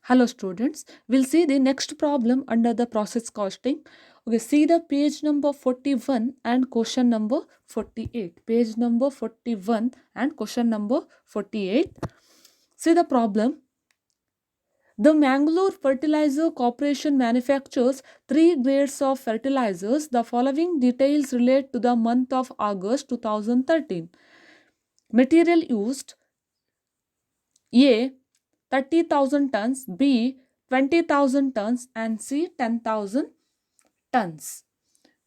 Hello students, we'll see the next problem under the process costing. Okay, see the page number 41 and question number 48. Page number 41 and question number 48. See the problem. The Mangalore Fertilizer Corporation manufactures three grades of fertilizers. The following details relate to the month of August 2013. Material used: A. 30,000 tons, B. 20,000 tons, and C. 10,000 tons.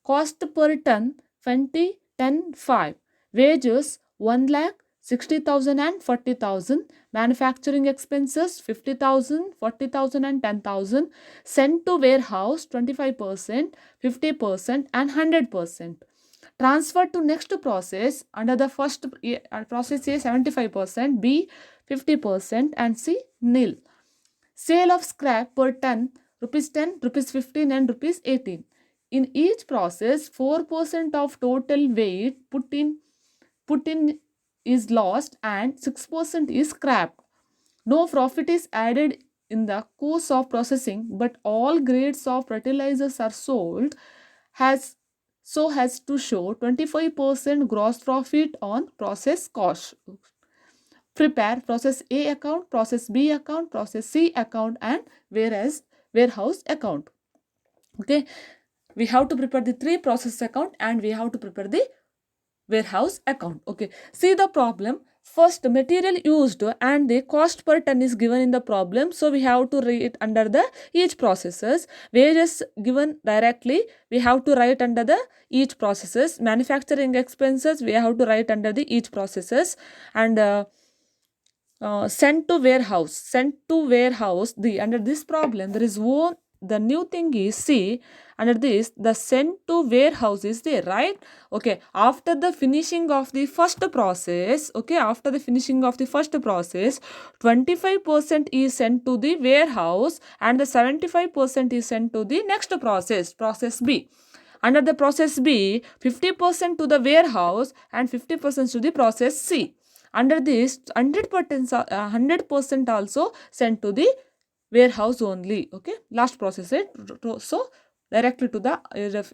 Cost per ton 20, 10, 5. Wages 1 lakh, 60,000 and 40,000. Manufacturing expenses 50,000, 40,000 and 10,000. Sent to warehouse 25%, 50% and 100%. Transfer to next process under the first process A 75%, B 50% and C nil. Sale of scrap per ton rupees 10, rupees 15 and rupees 18. In each process 4% of total weight put in is lost and 6% is scrapped. No profit is added in the course of processing, but all grades of fertilizers are sold as to show 25% gross profit on process cost. Prepare process A account, process B account, process C account and whereas warehouse account. Okay, we have to prepare the three process account and we have to prepare the warehouse account. Okay, see the problem. First, material used and the cost per ton is given in the problem, so we have to write under the each processes. Wages given directly, we have to write under the each processes. Manufacturing expenses, we have to write under the each processes. And sent to warehouse, the under this problem there is one, the new thing is, see, under this the sent to warehouse is there, right? Okay, after the finishing of the first process, okay, after the finishing of the first process 25% is sent to the warehouse and the 75% is sent to the next process B. Under the process B, 50% to the warehouse and 50% to the process C. Under this 100% also sent to the warehouse only. Okay, last process it, so directly to the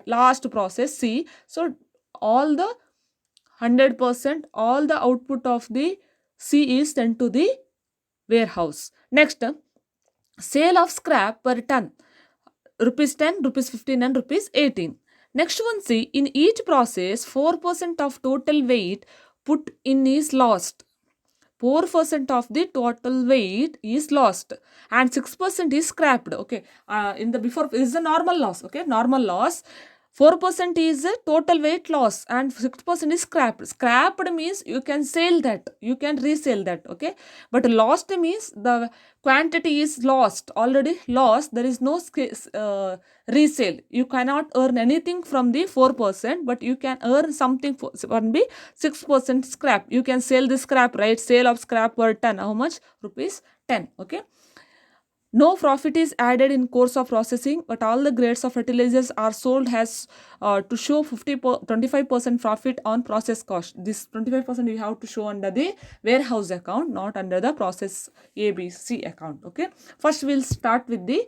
last process C. So all the 100%, all the output of the C is sent to the warehouse. Next, sale of scrap per ton rupees 10, rupees 15 and rupees 18. Next one, see, in each process 4% of total weight put in is lost. 4% of the total weight is lost and 6% is scrapped. Okay, in the before is the normal loss. Okay, normal loss, 4% is a total weight loss and 6% is scrapped. Scrapped means you can sell that, you can resell that. Okay, but lost means the quantity is lost, already lost, there is no resale. You cannot earn anything from the 4%, but you can earn something from the 6% scrap. You can sell the scrap, right? Sale of scrap per ton, how much? Rupees 10. Okay, no profit is added in course of processing, but all the grades of fertilizers are sold as to show 25% profit on process cost. This 25% you have to show under the warehouse account, not under the process ABC account. Okay, first we'll start with the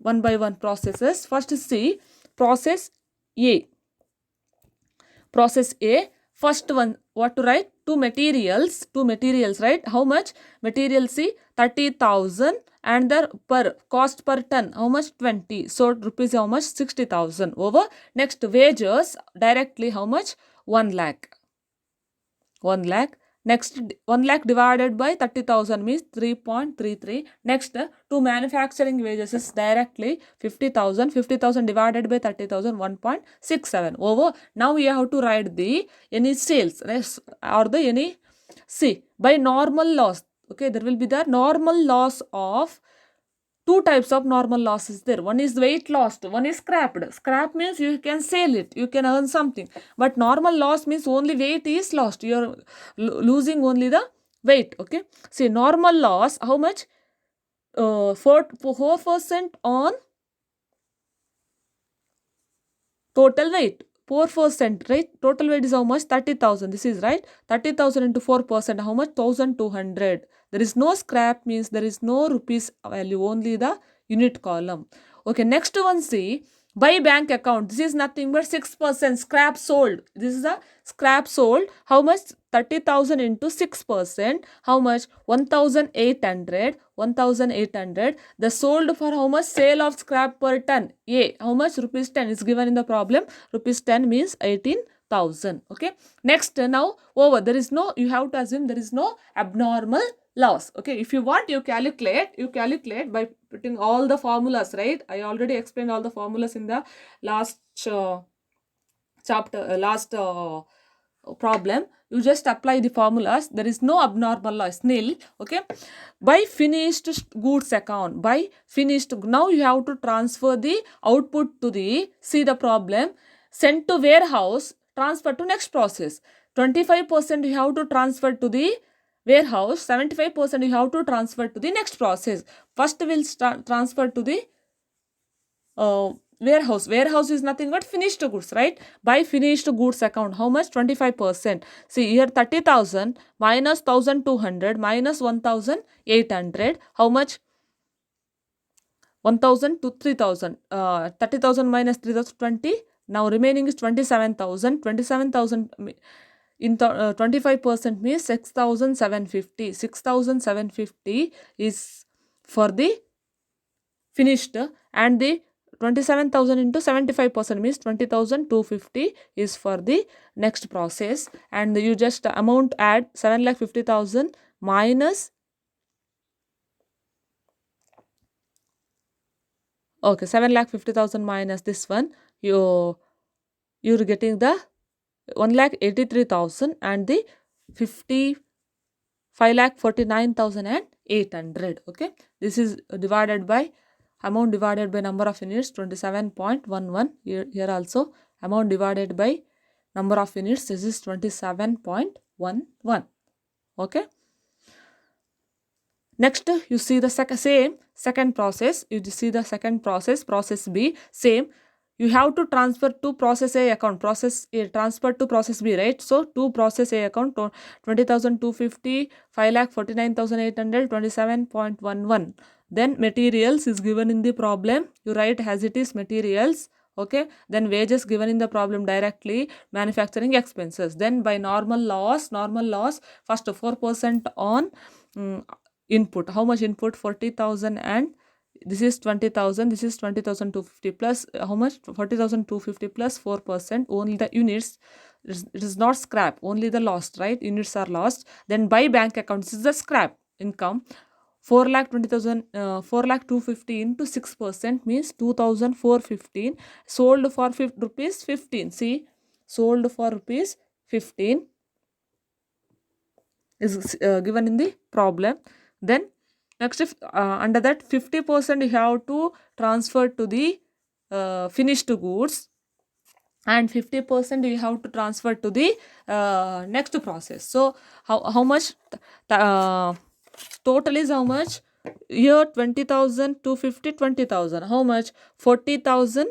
one by one processes. First see process A. Process A, first one, what to write? Two materials, right? How much? Material C 30,000 and the per cost per ton how much? 20. So rupees how much? 60,000 over. Next, wages directly how much? 1 lakh. 1 lakh. Next, 1 lakh divided by 30,000 means 3.33. Next, to manufacturing wages is directly 50,000. 50,000 divided by 30,000, 1.67 over. Now we have to write the any sales or the any, see, by normal loss. Okay, there will be the normal loss of two types of normal loss is there. One is weight lost, one is scrapped. Scrap means you can sell it, you can earn something. But normal loss means only weight is lost. You are losing only the weight. Okay. See, normal loss, how much? 4% on total weight. 4%, right? Total weight is how much? 30,000. This is right. 30,000 into 4%, how much? 1,200. There is no scrap means there is no rupees value, only the unit column. Okay, next one, see, by bank account, this is nothing but 6% scrap sold. This is a scrap sold. How much? 30,000 into 6%. How much? 1,800. 1,800. The sold for how much? Sale of scrap per ton. A. How much? Rupees 10 is given in the problem. Rupees 10 means 18,000. Okay. Next, now over. There is no, you have to assume there is no abnormal loss. Okay. If you want, you calculate by putting all the formulas, right? I already explained all the formulas in the last chapter, last problem. You just apply the formulas. There is no abnormal loss, nil. Okay. By finished goods account, by finished, now you have to transfer the output to the, see the problem, sent to warehouse, transfer to next process. 25% you have to transfer to the warehouse, 75% you have to transfer to the next process. First we'll transfer to the warehouse. Warehouse is nothing but finished goods, right? By finished goods account, how much? 25%. See here, 30,000 minus 1,200 minus 1,800. How much? 1,000 to 3,000. 30,000 minus 3,000, 20. Now remaining is 27,000. 27,000 in 25% means 6,750. 6,750 is for the finished, and the 27,000 into 75% means 20,250 is for the next process. And you just amount add 7,50,000 minus, okay, 7,50,000 minus this one, you're getting the 1,83,000 and the 5,49,800. Okay, this is divided by amount divided by number of units, 27.11. Here also amount divided by number of units, this is 27.11. Okay. Next, you see the second process. You see the second process, process B, same. You have to transfer to process A account, process A transfer to process B, right? So to process A account, 20,250, 5,49,800, 27.11. Then materials is given in the problem. You write as it is, materials. Okay. Then wages given in the problem directly, manufacturing expenses. Then by normal loss, first 4% on input. How much input? 40,000, and this is 20,000. This is 20,250 plus how much? 40,250 plus 4%. Only the units. It is not scrap. Only the lost, right? Units are lost. Then by bank account, this is the scrap income. 4,20,000, 4,250 into 6% means 2,415. Sold for rupees 15. See, sold for rupees 15 is given in the problem. Then next, if under that 50% you have to transfer to the finished goods, and 50% you have to transfer to the next process. So how much total is how much? Here 20,000, 250, 20,000. How much? 40,000,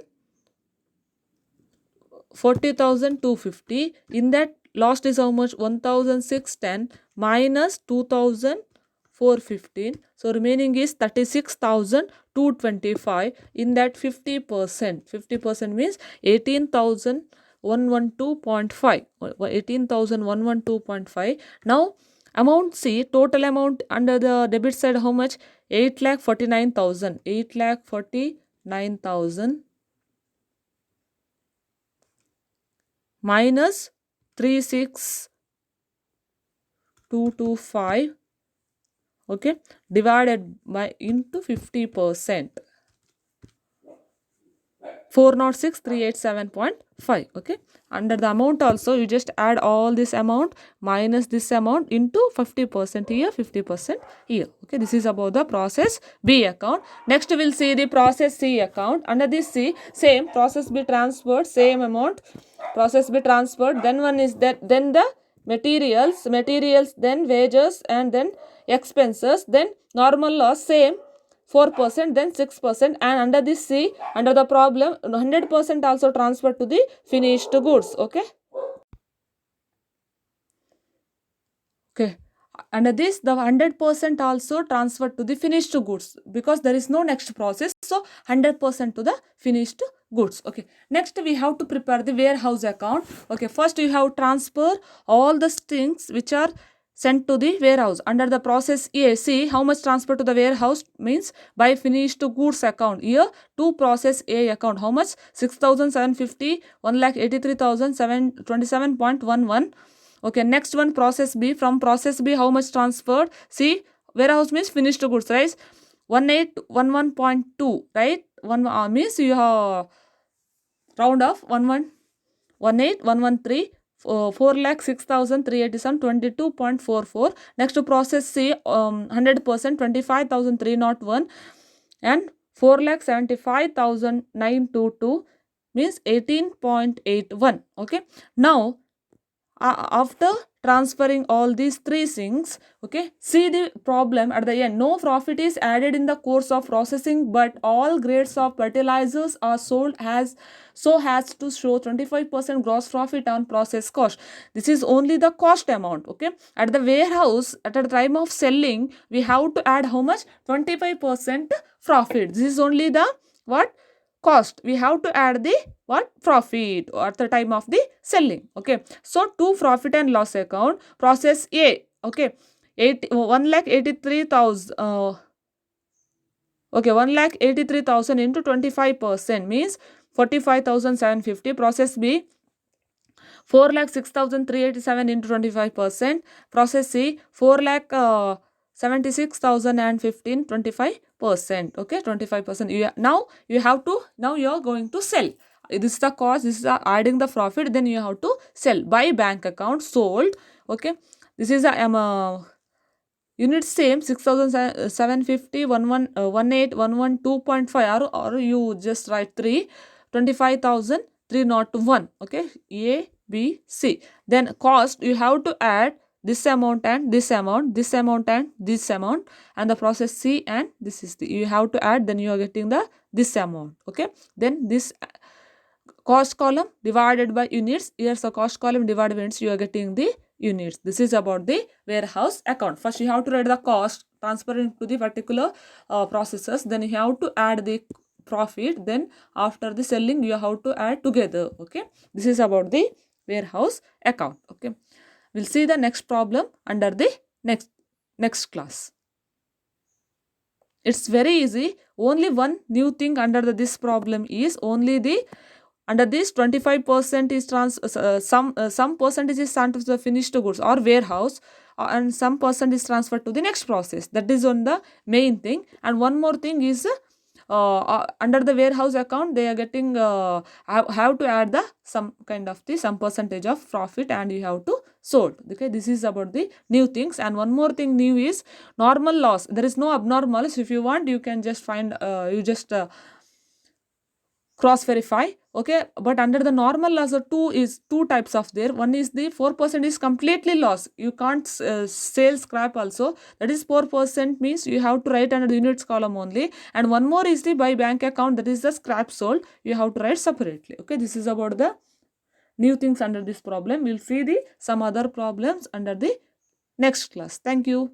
40,250. In that lost is how much? 1,610 minus 2,415. So remaining is 36,225. In that 50%. 50% means 18,112.5. 18,112.5. Now amount, see, total amount under the debit side how much? 8,49,000. 8,49,000 minus 36,225, okay, divided by into 50%. 406,387.5. okay. Under the amount also, you just add all this amount minus this amount into 50% here, 50% here. Okay, this is about the process B account. Next, we'll see the process C account. Under this C, same process B transferred, same amount, process B transferred. Then one is that, then the materials, then wages, and then expenses, then normal loss, same 4%, then 6%, and under this C, under the problem, 100% also transferred to the finished goods. Okay. Okay. Under this, the 100% also transferred to the finished goods, because there is no next process. So 100% to the finished goods. Okay, next we have to prepare the warehouse account. Okay, first you have transfer all the things which are sent to the warehouse under the process A. See how much transfer to the warehouse means by finished goods account. Here to process A account, how much? 6,750, 1,83,727.11. Okay, next one, process B. From process B, how much transferred? See, warehouse means finished goods, right? 1811.2, right? One means you have round off 118,113. 4,06,387.22.44. Next to process C, 100% 25,301 and 4,75,922 means 18.81. Okay, now after transferring all these three things, okay, see the problem at the end. No profit is added in the course of processing, but all grades of fertilizers are sold as to show 25% gross profit on process cost. This is only the cost amount. Okay, at the warehouse, at the time of selling, we have to add how much? 25% profit. This is only the what? Cost. We have to add the what? Profit at the time of the selling. Okay, so to profit and loss account, process A. Okay, 1,83,000. Okay, 1,83,000 into 25% means 45,750. Process B, 4,06,387 into 25%. Process C, 4,76,015 25%. Okay, 25%. Now you have to, now you are going to sell. This is the cost, this is adding the profit, then you have to sell by bank account sold. Okay, this is a unit same 6,750 18,112.5, or you just write 3 25,301. Okay, A B C. Then cost, you have to add this amount and this amount, this amount and this amount, and the process C, and this is the, you have to add, then you are getting the this amount. Okay, then this cost column divided by units. Here's the cost column divided by units, you are getting the units. This is about the warehouse account. First you have to write the cost transferring to the particular processes, then you have to add the profit, then after the selling you have to add together. Okay, this is about the warehouse account. Okay, we'll see the next problem under the next class. It's very easy. Only one new thing under this problem is only the under this 25% is some percentage is transferred to the finished goods or warehouse, and some percent is transferred to the next process. That is on the main thing. And one more thing is under the warehouse account they are getting have to add the some kind of the some percentage of profit, and you have to sold. Okay, this is about the new things. And one more thing new is normal loss. There is no abnormal. So if you want, you can just find you just cross verify. Okay, but under the normal loss, the two types of there. One is the 4% is completely loss, you can't sell scrap also. That is 4% means you have to write under the units column only. And one more is the by bank account, that is the scrap sold, you have to write separately. Okay, this is about the new things under this problem. We'll see the some other problems under the next class. Thank you.